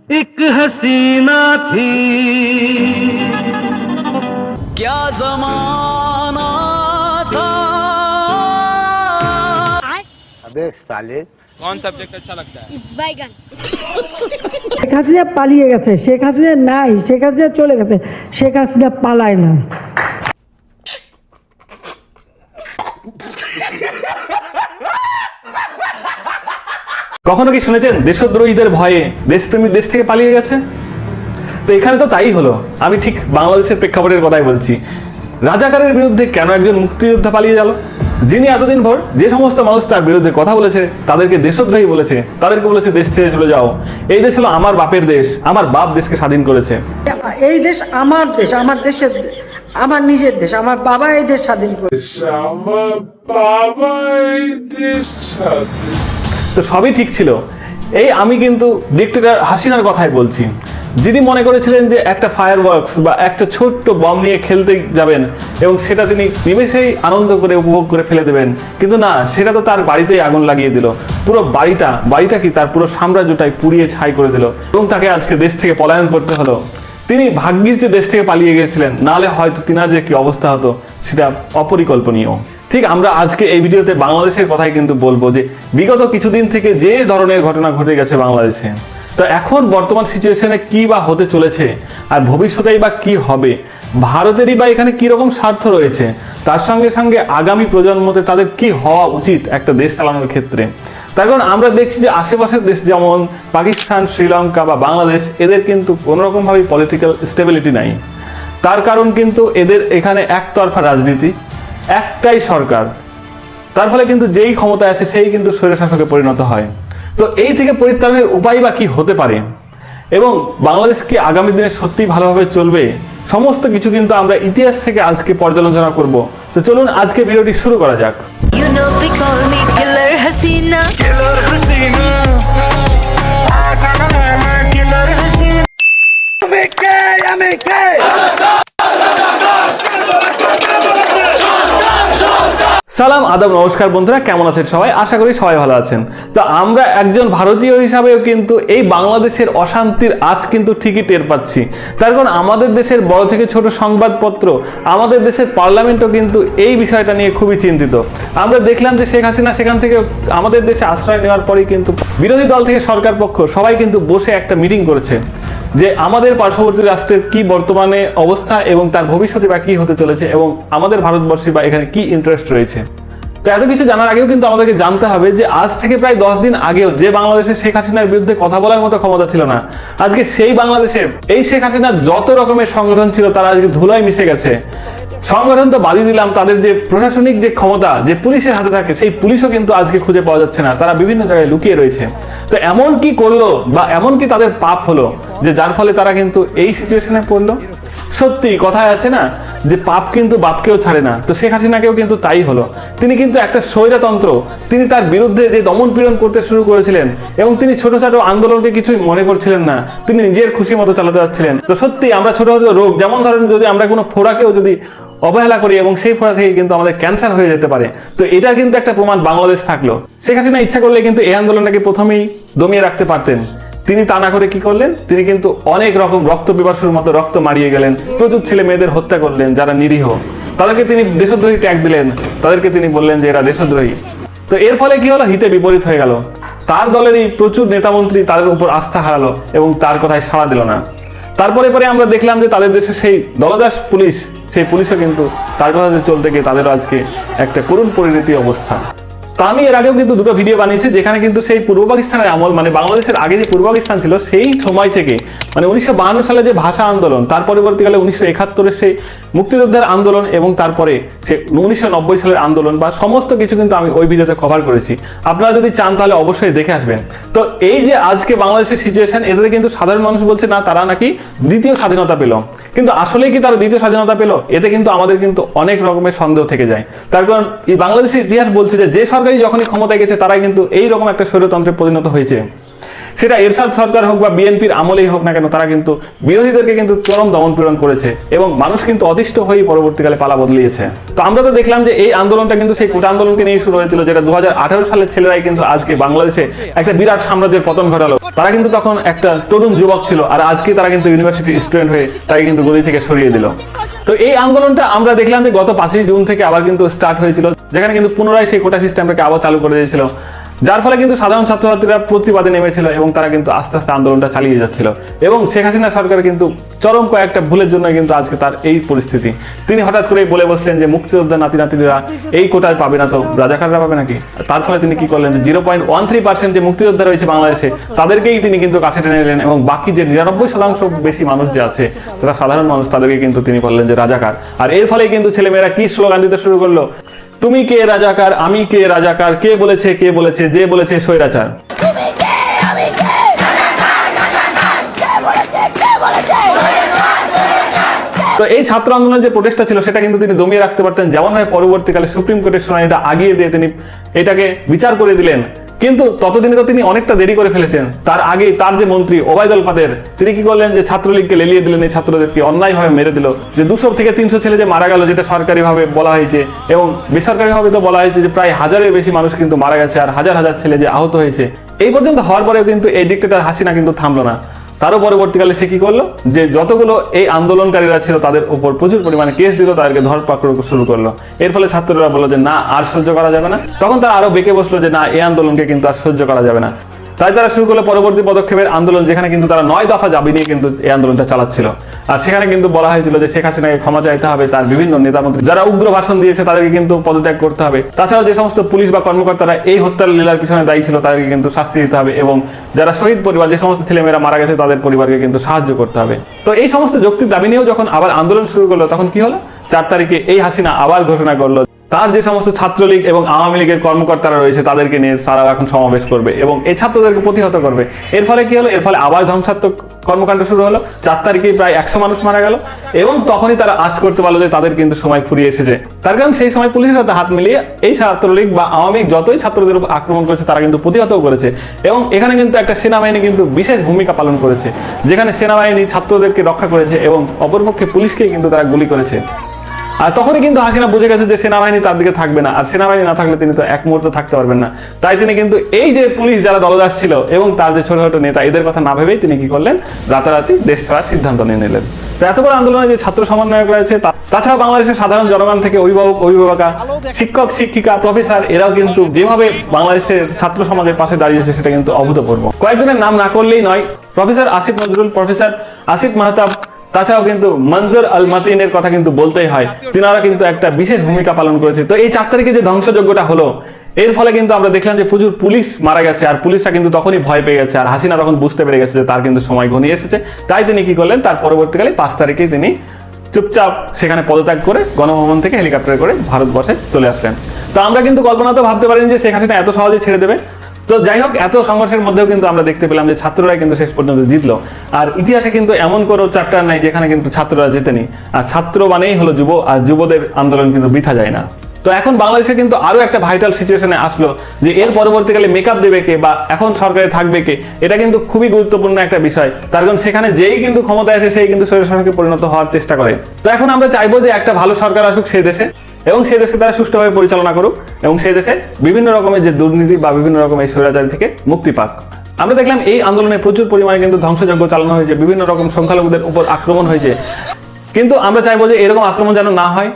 एक हसीना थी क्या जमाना था। अबे साले कौन सब्जेक्ट अच्छा लगता है? बैगन। শেখ হাসিনা পালিয়ে গেছে, শেখ হাসিনা নাই, শেখ হাসিনা চলে গেছে, শেখ হাসিনা পালায় না। কখনো কি শুনেছেন দেশদ্রোহীদের ভয়ে দেশপ্রেমী দেশ থেকে পালিয়ে গেছে? তো এখানে তো তাই হলো। আমি ঠিক বাংলাদেশের প্রেক্ষাপটের কথাই বলছি। রাজাকারের বিরুদ্ধে কেন একজন মুক্তিযোদ্ধা পালিয়ে গেল? যিনি এতদিন ভর যে সমস্ত মানুষ তার বিরুদ্ধে কথা বলেছে, তাদেরকে দেশদ্রোহী বলেছে, তাদেরকে বলেছে দেশ ছেড়ে চলে যাও, এই দেশ হলো আমার বাপের দেশ, আমার বাপ দেশকে স্বাধীন করেছে। এই দেশ, আমার দেশের, আমার নিজের দেশ, আমার বাবা এই দেশ স্বাধীন করেছে। তো সবই ঠিক ছিল। এই আমি কিন্তু ডিক্টেটর হাসিনার কথাই বলছি, যিনি মনে করেছিলেন যে একটা ফায়ার ওয়ার্কস বা একটা ছোট্ট বম নিয়ে খেলতে যাবেন এবং সেটা তিনি নিমেষেই আনন্দ করে উপভোগ করে ফেলে দেবেন, কিন্তু না, সেটা তো তার বাড়িতেই আগুন লাগিয়ে দিল। পুরো বাড়িটা কি তার পুরো সাম্রাজ্যটাই পুড়িয়ে ছাই করে দিল এবং তাকে আজকে দেশ থেকে পলায়ন করতে হলো। তিনি ভাগ্যিস যে দেশ থেকে পালিয়ে গেছিলেন, নাহলে হয়তো তিনার যে কি অবস্থা হতো সেটা অপরিকল্পনীয়। ঠিক আমরা আজকে এই ভিডিওতে বাংলাদেশের কথাই কিন্তু বলবো যে বিগত কিছুদিন থেকে যে ধরনের ঘটনা ঘটে গেছে বাংলাদেশে, তো এখন বর্তমান সিচুয়েশনে কি বা হতে চলেছে আর ভবিষ্যতেই বা কি হবে, ভারতেরই বা এখানে কি রকম স্বার্থ রয়েছে, তার সঙ্গে সঙ্গে আগামী প্রজন্মতে তাদের কি হওয়া উচিত একটা দেশ চালানোর ক্ষেত্রে। তার কারণ আমরা দেখছি যে আশেপাশের দেশ যেমন পাকিস্তান, শ্রীলঙ্কা বা বাংলাদেশ, এদের কিন্তু কোনোরকমভাবে পলিটিক্যাল স্টেবিলিটি নাই। তার কারণ কিন্তু এদের এখানে একতরফা রাজনীতি, একটাই সরকার, তার ফলে কিন্তু যেই ক্ষমতায় আসে সেই কিন্তু স্বৈরশাসকে পরিণত হয়। তো এই থেকে পরিত্রাণের উপায় বা কি হতে পারে এবং বাংলাদেশ কি আগামী দিনে সত্যিই ভালোভাবে চলবে, সমস্ত কিছু কিন্তু আমরা ইতিহাস থেকে আজকে পর্যালোচনা করব। তো চলুন আজকে ভিডিওটি শুরু করা যাক। You know they call me Killer Hasina. Killer Hasina. Killer Hasina. সালাম, আদাব, নমস্কার বন্ধুরা, কেমন আছেন সবাই? আশা করি সবাই ভালো আছেন। তো আমরা একজন ভারতীয় হিসাবেও কিন্তু এই বাংলাদেশের অশান্তির আজ কিন্তু ঠিকই টের পাচ্ছি। তার কারণ আমাদের দেশের বড় থেকে ছোট সংবাদপত্র, আমাদের দেশের পার্লামেন্টও কিন্তু এই বিষয়টা নিয়ে খুবই চিন্তিত। আমরা দেখলাম যে শেখ হাসিনা সেখান থেকে আমাদের দেশে আশ্রয় নেওয়ার পরেই কিন্তু বিরোধী দল থেকে সরকার পক্ষ সবাই কিন্তু বসে একটা মিটিং করেছে যে আমাদের পার্শ্ববর্তী রাষ্ট্রের কি বর্তমানে অবস্থা এবং তার ভবিষ্যতে বা কি হতে চলেছে এবং আমাদের ভারতবর্ষে বা এখানে কি ইন্টারেস্ট রয়েছে। তো এত কিছু জানার আগেও কিন্তু আমাদেরকে জানতে হবে যে আজ থেকে প্রায় 10 দিন আগেও যে বাংলাদেশের শেখ হাসিনার বিরুদ্ধে কথা বলার মতো ক্ষমতা ছিল না, আজকে সেই বাংলাদেশের এই শেখ হাসিনার যত রকমের সংগঠন ছিল তারা আজকে ধুলায় মিশে গেছে। সংগঠন তো বাদই দিলাম, তাদের যে প্রশাসনিক যে ক্ষমতা যে পুলিশের হাতে থাকে, সেই পুলিশও কিন্তু আজকে খুঁজে পাওয়া যাচ্ছে না, তারা বিভিন্ন জায়গায় লুকিয়ে রয়েছে। তো এমন কি করলো বা এমন কি তাদের পাপ হলো যে যার ফলে তারা কিন্তু এই সিচুয়েশনে পড়লো? সত্যি কথায় আছে না যে পাপ কিন্তু বাপকেও ছাড়ে না, তো শেখ হাসিনাকেও কিন্তু তাই হলো। তিনি কিন্তু একটা স্বৈরতন্ত্র, তিনি তার বিরুদ্ধে যে দমন পীড়ন করতে শুরু করেছিলেন এবং তিনি ছোট ছোট আন্দোলনকে কিছুই মনে করছিলেন না, তিনি নিজের খুশি মতো চালাতে যাচ্ছিলেন। তো সত্যি আমরা ছোট ছোট রোগ, যেমন ধরেন যদি আমরা কোনো ফোড়াকেও যদি অবহেলা করি এবং সেই ফোড়া থেকে কিন্তু আমাদের ক্যান্সার হয়ে যেতে পারে, তো এটা কিন্তু একটা প্রমাণ বাংলাদেশ থাকলো। শেখ হাসিনা ইচ্ছা করলে কিন্তু এই আন্দোলনটাকে প্রথমেই দমিয়ে রাখতে পারতেন, তিনি তা না করে কি করলেন, তিনি কিন্তু অনেক রকম রক্ত পিপাসুর মতো রক্ত মারিয়ে গেলেন, প্রচুর ছেলে মেয়েদের হত্যা করলেন যারা নিরীহ, তাদেরকে তিনি দেশদ্রোহী ট্যাগ দিলেন, তাদেরকে তিনি বললেন যে এরা দেশদ্রোহী। তো এর ফলে কি হলো, হিতে বিপরীত হয়ে গেল। তার দলেরই প্রচুর নেতামন্ত্রী তাদের উপর আস্থা হারালো এবং তার কথায় সাড়া দিল না। তারপরে আমরা দেখলাম যে তাদের দেশে সেই দলদাস পুলিশ, সেই পুলিশও কিন্তু তার কথাতে চলতে গিয়ে তাদেরও আজকে একটা করুণ পরিণতি অবস্থা। তো আমি এর আগেও কিন্তু দুটো ভিডিও বানিয়েছি যেখানে কিন্তু সেই পূর্ব পাকিস্তানের আমল, মানে বাংলাদেশের আগে যে পূর্ব পাকিস্তান ছিল সেই সময় থেকে, মানে 1952 সালে যে ভাষা আন্দোলন, তার পরবর্তীকালে 1971 সেই মুক্তিযোদ্ধার আন্দোলন এবং তারপরে সে 1990 সালের আন্দোলন বা সমস্ত কিছু কিন্তু আমি ওই ভিডিওতে কভার করেছি। আপনারা যদি চান তাহলে অবশ্যই দেখে আসবেন। তো এই যে আজকে বাংলাদেশের সিচুয়েশন, এটাতে কিন্তু সাধারণ মানুষ বলছে না তারা নাকি দ্বিতীয় স্বাধীনতা পেল, কিন্তু আসলে কি তারা দ্বিতীয় স্বাধীনতা পেল? এতে কিন্তু আমাদের কিন্তু অনেক রকমের সন্দেহ থেকে যায়। তার কারণ এই বাংলাদেশের ইতিহাস বলছে যে যে সরকারই যখনই ক্ষমতায় গেছে তারাই কিন্তু এইরকম একটা স্বৈরতন্ত্রে পরিণত হয়েছে। সেটা এরশাদ সরকার হোক বা বিএনপির আমলেই হোক না কেন, তারা কিন্তু বিরোধীদেরকে কিন্তু চরম দমন পীড়ন করেছে এবং মানুষ কিন্তু অতিষ্ঠ হয়ে পরবর্তীকালে পালা বদলিয়েছে। তো আমরা তো দেখলাম যে এই আন্দোলনটা কিন্তু সেই কোটা আন্দোলনকে নিয়ে শুরু হয়েছিল, যেটা 2018 সালের ছেলেরাই কিন্তু আজকে বাংলাদেশে একটা বিরাট সাম্রাজ্যের পতন ঘটালো। তারা কিন্তু তখন একটা তরুণ যুবক ছিল, আর আজকে তারা কিন্তু ইউনিভার্সিটি স্টুডেন্ট হয়ে তাকে কিন্তু গদি থেকে সরিয়ে দিল। তো এই আন্দোলনটা আমরা দেখলাম যে গত 5ই জুন থেকে আবার কিন্তু স্টার্ট হয়েছিল, যেখানে কিন্তু পুনরায় সেই কোটা সিস্টেমটাকে আবার চালু করে দিয়েছিল, যার ফলে কিন্তু সাধারণ ছাত্রছাত্রীরা প্রতিবাদে নেমেছিল এবং তারা কিন্তু আস্তে আস্তে আন্দোলনটা চালিয়ে যাচ্ছিল। এবং শেখ হাসিনা সরকার কিন্তু চরম কয়েকটা ভুলের জন্য কিন্তু আজকে তার এই পরিস্থিতি। তিনি হঠাৎ করে বলে বসলেন যে মুক্তিযোদ্ধা নাতি নাতিরা এই কোটায় পাবে না, তো রাজাকাররা পাবে নাকি? তার ফলে তিনি কি করলেন, 0.13% যে মুক্তিযোদ্ধা রয়েছে বাংলাদেশে তাদেরকেই তিনি কিন্তু কাছে টেনে নিলেন এবং বাকি যে 99% বেশি মানুষ যে আছে তারা সাধারণ মানুষ, তাদেরকে কিন্তু তিনি বললেন যে রাজাকার। আর এর ফলে কিন্তু ছেলেমেয়েরা কি স্লোগান দিতে শুরু করলো, তুমি কে রাজাকার, আমি কে রাজাকার, কে বলেছে, যে বলেছে স্বৈরাচার। তো এই ছাত্র আন্দোলনের যে প্রোটেস্টটা ছিল সেটা কিন্তু তিনি দমিয়ে রাখতে পারতেন, যেমন হয় পরবর্তীকালে সুপ্রিম কোর্টের শুনানিটা আগিয়ে দিয়ে তিনি এটাকে বিচার করে দিলেন। কিন্তু ততদিনে তো তিনি অনেকটা দেরি করে ফেলেছেন। তার আগে তার যে মন্ত্রী ওবায়দুল কাদের, তিনি কি করলেন যে ছাত্রলীগকে লেলিয়ে দিলেন, এই ছাত্রদেরকে অন্যায়ভাবে মেরে দিল। যে 200 থেকে 300 ছেলে যে মারা গেল, যেটা সরকারিভাবে বলা হয়েছে এবং বেসরকারিভাবে তো বলা হয়েছে যে প্রায় 1000-এর বেশি মানুষ কিন্তু মারা গেছে আর হাজার হাজার ছেলে যে আহত হয়েছে। এই পর্যন্ত হওয়ার পরেও কিন্তু এই ডিক্টেটর হাসিনা কিন্তু থামলো না। তারও পরবর্তীকালে সে কি করলো, যে যতগুলো এই আন্দোলনকারীরা ছিল তাদের উপর প্রচুর পরিমাণে কেস দিল, তাদেরকে ধরপাকড় শুরু করলো। এর ফলে ছাত্ররা বললো যে না, আর সহ্য করা যাবে না। তখন তারা আরো বেঁকে বসলো যে না, এই আন্দোলনকে কিন্তু আর সহ্য করা যাবে না। তাই তারা শুরু করলো পরবর্তী পদক্ষেপের আন্দোলন, যেখানে কিন্তু তারা 9 দফা দাবি নিয়ে কিন্তু এই আন্দোলনটা চালাচ্ছিল। আর সেখানে কিন্তু বলা হয়েছিল যে শেখ হাসিনাকে ক্ষমা চাইতে হবে, তার বিভিন্ন নেতামন্ত্রী যারা উগ্র ভাষণ দিয়েছে তাদেরকে কিন্তু পদত্যাগ করতে হবে। তাছাড়াও যে সমস্ত পুলিশ বা কর্মকর্তারা এই হত্যার লীলার পিছনে দায়ী ছিল তাদেরকে কিন্তু শাস্তি দিতে হবে এবং যারা শহীদ পরিবার, যে সমস্ত ছেলেমেয়েরা মারা গেছে তাদের পরিবারকে কিন্তু সাহায্য করতে হবে। তো এই সমস্ত যৌক্তিক দাবি নিয়েও যখন আবার আন্দোলন শুরু করলো, তখন কি হলো, 4 তারিখে এই হাসিনা আবার ঘোষণা করলো তার যে সমস্ত ছাত্রলীগ এবং আওয়ামী লীগের কর্মকর্তারা রয়েছে তাদেরকে নিয়ে তারাও এখন সমাবেশ করবে এবং এই ছাত্রদেরকে প্রতিহত করবে। এর ফলে কি হলো, এর ফলে আবার ধ্বংসাত্মক কর্মকাণ্ড শুরু হলো। 4 তারিখে প্রায় 100 মানুষ মারা গেল এবং তখনই তারা আজ করতে পারলো যে তাদের কিন্তু সময় ফুরিয়ে এসেছে। তার কারণ সেই সময় পুলিশের সাথে হাত মিলিয়ে এই ছাত্রলীগ বা আওয়ামী লীগ যতই ছাত্রদের উপর আক্রমণ করেছে তারা কিন্তু প্রতিহতও করেছে এবং এখানে কিন্তু একটা সেনাবাহিনী কিন্তু বিশেষ ভূমিকা পালন করেছে, যেখানে সেনাবাহিনী ছাত্রদেরকে রক্ষা করেছে এবং অপরপক্ষে পুলিশকে কিন্তু তারা গুলি করেছে। আর তখনই কিন্তু হাসিনা বুঝে গেছে যে সেনাবাহিনী তার দিকে থাকবে না, আর সেনাবাহিনী না থাকলে তিনি তো এক মুহূর্ত থাকতে পারবেন না। তাই তিনি কিন্তু এই যে পুলিশ যারা দলদাস ছিল এবং তার যে ছোট ছোট নেতা, এদের কথা না ভেবেই তিনি কি করলেন, রাতারাতি দেশ ছাড়ার সিদ্ধান্ত নিয়ে নিলেন। তো এত বড় আন্দোলনে যে ছাত্র সমন্বয়ক রয়েছে, তাছাড়া বাংলাদেশের সাধারণ জনগণ থেকে অভিভাবক, অভিভাবকা, শিক্ষক, শিক্ষিকা, প্রফেসর, এরাও কিন্তু যেভাবে বাংলাদেশের ছাত্র সমাজের পাশে দাঁড়িয়েছে সেটা কিন্তু অভূতপূর্ব। কয়েকজনের নাম না করলেই নয়, প্রফেসর আসিফ নজরুল, প্রফেসর আসিফ মাহতাব, তাছাড়াও কিন্তু মনজুর আল মাতিনের কথা কিন্তু বলতেই হয়, তিনারা কিন্তু একটা বিশেষ ভূমিকা পালন করেছে। তো এই 4 তারিখে যে ধ্বংসযজ্ঞটা হলো, এর ফলে কিন্তু আমরা দেখলাম যে প্রচুর পুলিশ মারা গেছে আর পুলিশরা কিন্তু তখনই ভয় পেয়ে গেছে। আর হাসিনা তখন বুঝতে পেরে গেছে যে তার কিন্তু সময় ঘনিয়ে এসেছে। তাই তিনি কি করলেন, তার পরবর্তীকালে 5 তারিখে তিনি চুপচাপ সেখানে পদত্যাগ করে গণভবন থেকে হেলিকপ্টারে করে ভারতবর্ষে চলে আসলেন। তো আমরা কিন্তু কল্পনাতেও ভাবতে পারিনি যে শেখ হাসিনা এত সহজে ছেড়ে দেবে। তো যাই হোক, এত সংঘর্ষের মধ্যেও কিন্তু আমরা দেখতে পেলাম যে ছাত্ররা কিন্তু শেষ পর্যন্ত জিতলো। আর ইতিহাসে কিন্তু এমন কোনো চ্যাপ্টার নাই যেখানে কিন্তু ছাত্ররা জেতেনি। আর ছাত্র মানেই হলো যুব, আর যুবদের আন্দোলন কিন্তু বৃথা যায় না। তো এখন বাংলাদেশে কিন্তু আরো একটা ভাইটাল সিচুয়েশনে আসলো যে এর পরবর্তীকালে মেকআপ দেবে কে বা এখন সরকারে থাকবে কে, এটা কিন্তু খুবই গুরুত্বপূর্ণ একটা বিষয়। তার কারণ সেখানে যেই কিন্তু ক্ষমতায় আসে সেই কিন্তু স্বৈরশাসকে পরিণত হওয়ার চেষ্টা করে। তো এখন আমরা চাইবো যে একটা ভালো সরকার আসুক সেই দেশে এবং সেই দেশকে তারা সুষ্ঠুভাবে পরিচালনা করুক এবং সেই দেশে বিভিন্ন রকমের যে দুর্নীতি বা বিভিন্ন রকমের স্বৈরাচারী থেকে মুক্তি পাক। আমরা দেখলাম এই আন্দোলনে প্রচুর পরিমাণে কিন্তু ধ্বংসযজ্ঞ চালানো হয়েছে, বিভিন্ন রকম সংখ্যালঘুদের উপর আক্রমণ হয়েছে, কিন্তু আমরা চাইবো যে এরকম আক্রমণ যেন না হয়।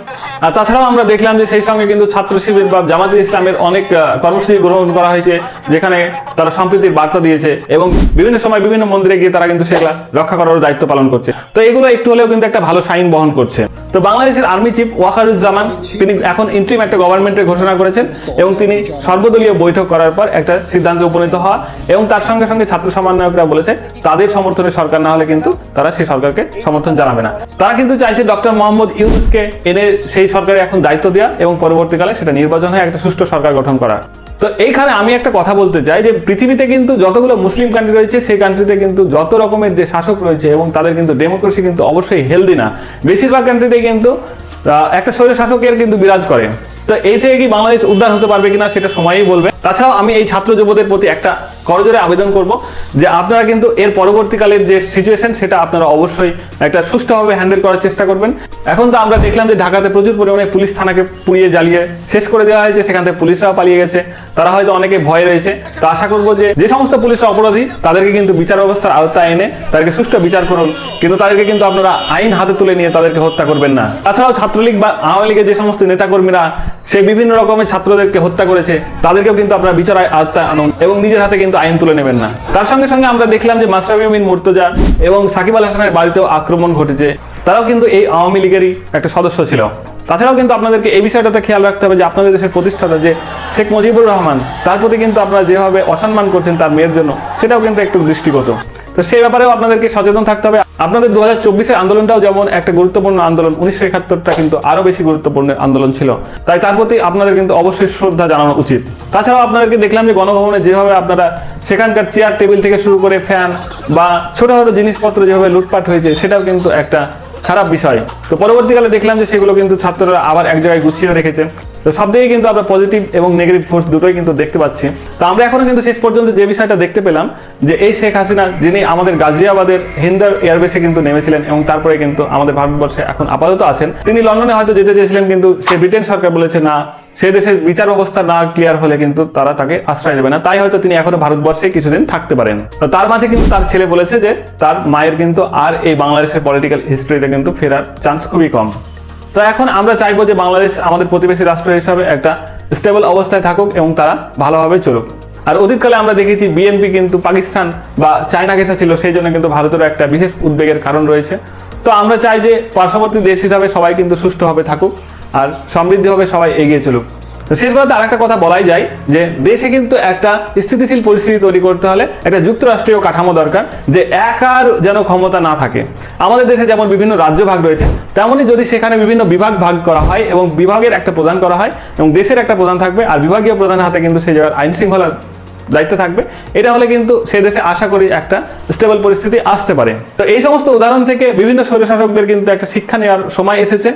আর তাছাড়াও আমরা দেখলাম যে সেই সঙ্গে কিন্তু ছাত্র শিবির বা জামাতে ইসলামের অনেক কর্মসূচি গ্রহণ করা হয়েছে, যেখানে তারা সম্প্রীতির বার্তা দিয়েছে এবং বিভিন্ন সময় বিভিন্ন মন্দিরে গিয়ে তারা কিন্তু সেগুলা রক্ষা করার দায়িত্ব পালন করছে। তো এগুলো একটু হলেও কিন্তু একটা ভালো সাইন বহন করছে। তো বাংলাদেশের আর্মি চিফ ওয়াকারুজ্জামান তিনি এখন ইন্টারিম একটা গভর্নমেন্টের ঘোষণা করেছেন এবং তিনি সর্বদলীয় বৈঠক করার পর একটা সিদ্ধান্তে উপনীত হওয়া এবং তার সঙ্গে সঙ্গে ছাত্র সমন্বয়করা বলেছে তাদের সমর্থনে সরকার না হলে কিন্তু তারা সেই সরকারকে সমর্থন জানাবে না। তারা কিন্তু চাইছে ডক্টর মোহাম্মদ ইউনূসকে এনে সেই সরকারে এখন দায়িত্ব দেওয়া এবং পরবর্তীকালে সেটা নির্বাচন হয়ে একটা সুষ্ঠু সরকার গঠন করা। তো এইখানে আমি একটা কথা বলতে চাই যে পৃথিবীতে কিন্তু যতগুলো মুসলিম কান্ট্রি রয়েছে সেই কান্ট্রিতে কিন্তু যত রকমের যে শাসক রয়েছে এবং তাদের কিন্তু ডেমোক্রেসি কিন্তু অবশ্যই হেলদি না। বেশিরভাগ কান্ট্রিতে কিন্তু একটা স্বৈর শাসকের কিন্তু বিরাজ করে। তো এই থেকে কি বাংলাদেশ উদ্ধার হতে পারবে কিনা সেটা সময়ই বলবে। তাছাড়াও আমি এই ছাত্র যুবদের প্রতি একটা করজোরে আবেদন করব যে আপনারা কিন্তু এর পরবর্তীকালের যে সিচুয়েশন সেটা আপনারা অবশ্যই একটা সুষ্ঠুভাবে হ্যান্ডেল করার চেষ্টা করবেন। এখন তো আমরা দেখলাম যে ঢাকাতে প্রচুর পরিমাণে পুলিশ থানাকে পুড়িয়ে জ্বালিয়ে শেষ করে দেওয়া হয়েছে, সেখান থেকে পুলিশরাও পালিয়ে গেছে, তারা হয়তো অনেকে ভয় রয়েছে। তো আশা করবো যে সমস্ত পুলিশরা অপরাধী তাদেরকে কিন্তু বিচার ব্যবস্থার আওতায় এনে তাদেরকে সুষ্ঠু বিচার করুন, কিন্তু তাদেরকে কিন্তু আপনারা আইন হাতে তুলে নিয়ে তাদেরকে হত্যা করবেন না। তাছাড়াও ছাত্রলীগ বা আওয়ামী লীগের যে সমস্ত নেতাকর্মীরা সেই বিভিন্ন রকমের ছাত্রদেরকে হত্যা করেছে তাদেরকেও কিন্তু আপনারা বিচার আওতায় আনুন এবং নিজের হাতে কিন্তু আইন তুলে নেবেন না। তার সঙ্গে সঙ্গে আমরা দেখলাম যে মাশরাফি বিন মুর্তজা এবং সাকিব আল হাসানের বাড়িতেও আক্রমণ ঘটেছে, তারাও কিন্তু এই আওয়ামী লীগেরই একটা সদস্য ছিল। তাছাড়াও কিন্তু আপনাদেরকে এই বিষয়টাতে খেয়াল রাখতে হবে যে আপনাদের দেশের প্রতিষ্ঠাতা যে শেখ মুজিবুর রহমান, তার প্রতি কিন্তু আপনারা যেভাবে অসম্মান করছেন তার মেয়ের জন্য, সেটাও কিন্তু একটু দৃষ্টিগত। তো সেই ব্যাপারেও আপনাদেরকে সচেতন থাকতে হবে। আপনাদের 2024-এর আন্দোলনটাও যেমন একটা গুরুত্বপূর্ণ আন্দোলন, 1971টা কিন্তু আরো বেশি গুরুত্বপূর্ণ আন্দোলন ছিল, তাই তার প্রতি আপনাদের কিন্তু অবশ্যই শ্রদ্ধা জানানো উচিত। তাছাড়াও আপনাদেরকে দেখলাম যে গণভবনে যেভাবে আপনারা সেখানকার চেয়ার টেবিল থেকে শুরু করে ফ্যান বা ছোটখাটো জিনিসপত্র যেভাবে লুটপাট হয়েছে, সেটাও কিন্তু একটা খারাপ বিষয়। তো পরবর্তীকালে দেখলাম যে সেগুলো কিন্তু ছাত্ররা আবার এক জায়গায় গুছিয়ে রেখেছে। তো সব দিকে কিন্তু আমরা পজিটিভ এবং নেগেটিভ ফোর্স দুটোই কিন্তু দেখতে পাচ্ছি। তো আমরা এখনো কিন্তু শেষ পর্যন্ত যে বিষয়টা দেখতে পেলাম যে এই শেখ হাসিনা, যিনি আমাদের গাজিয়াবাদের হিন্দার এয়ারবেসে কিন্তু নেমেছিলেন এবং তারপরে কিন্তু আমাদের ভারতবর্ষে এখন আপাতত আছেন, তিনি লন্ডনে হয়তো যেতে চেয়েছিলেন, কিন্তু সে ব্রিটেন সরকার বলেছে না, সে দেশের বিচার ব্যবস্থা না ক্লিয়ার হলে কিন্তু তারা তাকে আশ্রয় দেবে না, তাই হয়তো তিনি এখনো ভারতবর্ষে কিছুদিন থাকতে পারেন। তো তার মাঝে কিন্তু তার ছেলে বলেছে যে তার মায়ের কিন্তু আর এই বাংলাদেশের পলিটিক্যাল হিস্ট্রিতে কিন্তু ফেরার চান্স খুবই কম। তো এখন আমরা চাইবো যে বাংলাদেশ আমাদের প্রতিবেশী রাষ্ট্র হিসাবে একটা স্টেবল অবস্থায় থাকুক এবং তারা ভালোভাবে চলুক। আর অতীতকালে আমরা দেখেছি বিএনপি কিন্তু পাকিস্তান বা চায়না ঘেঁষা ছিল, সেই জন্য কিন্তু ভারতেরও একটা বিশেষ উদ্বেগের কারণ রয়েছে। তো আমরা চাই যে পার্শ্ববর্তী দেশ হিসাবে সবাই কিন্তু সুষ্ঠুভাবে থাকুক আর সমৃদ্ধিভাবে সবাই এগিয়ে চলুক। তো শেষ কথা আরেকটা কথা বলাই যায় যে দেশে কিন্তু একটা স্থিতিশীল পরিস্থিতি তৈরি করতে হলে একটা যুক্তরাষ্ট্রীয় কাঠামো দরকার, যে একার যেন ক্ষমতা না থাকে। আমাদের দেশে যেমন বিভিন্ন রাজ্য ভাগ রয়েছে, তেমনই যদি সেখানে বিভিন্ন বিভাগ ভাগ করা হয় এবং বিভাগের একটা প্রধান করা হয় এবং দেশের একটা প্রধান থাকবে, আর বিভাগীয় প্রধানের হাতে কিন্তু সেই জায়গার আইন শৃঙ্খলার দায়িত্ব থাকবে, এটা হলে কিন্তু সেই দেশে আশা করি একটা স্টেবল পরিস্থিতি আসতে পারে। তো এই সমস্ত উদাহরণ থেকে বিভিন্ন স্বৈরশাসকদের কিন্তু একটা শিক্ষা নেওয়ার সময় এসেছে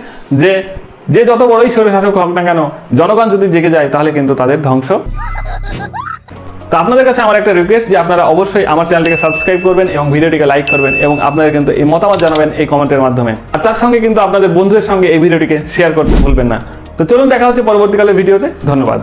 যে যত বড়ই স্বৈরশাসক হোক না কেন, জনগণ যদি জেগে যায় তাহলে কিন্তু তাদের ধ্বংস। তো আপনাদের কাছে আমার একটা রিকোয়েস্ট যে আপনারা অবশ্যই আমার চ্যানেলটিকে সাবস্ক্রাইব করবেন এবং ভিডিওটিকে লাইক করবেন এবং আপনারা কিন্তু এই মতামত জানাবেন এই কমেন্টের মাধ্যমে, আর তার সঙ্গে কিন্তু আপনাদের বন্ধুদের সঙ্গে এই ভিডিওটিকে শেয়ার করতে ভুলবেন না। তো চলুন দেখা হচ্ছে পরবর্তীকালের ভিডিওতে। ধন্যবাদ।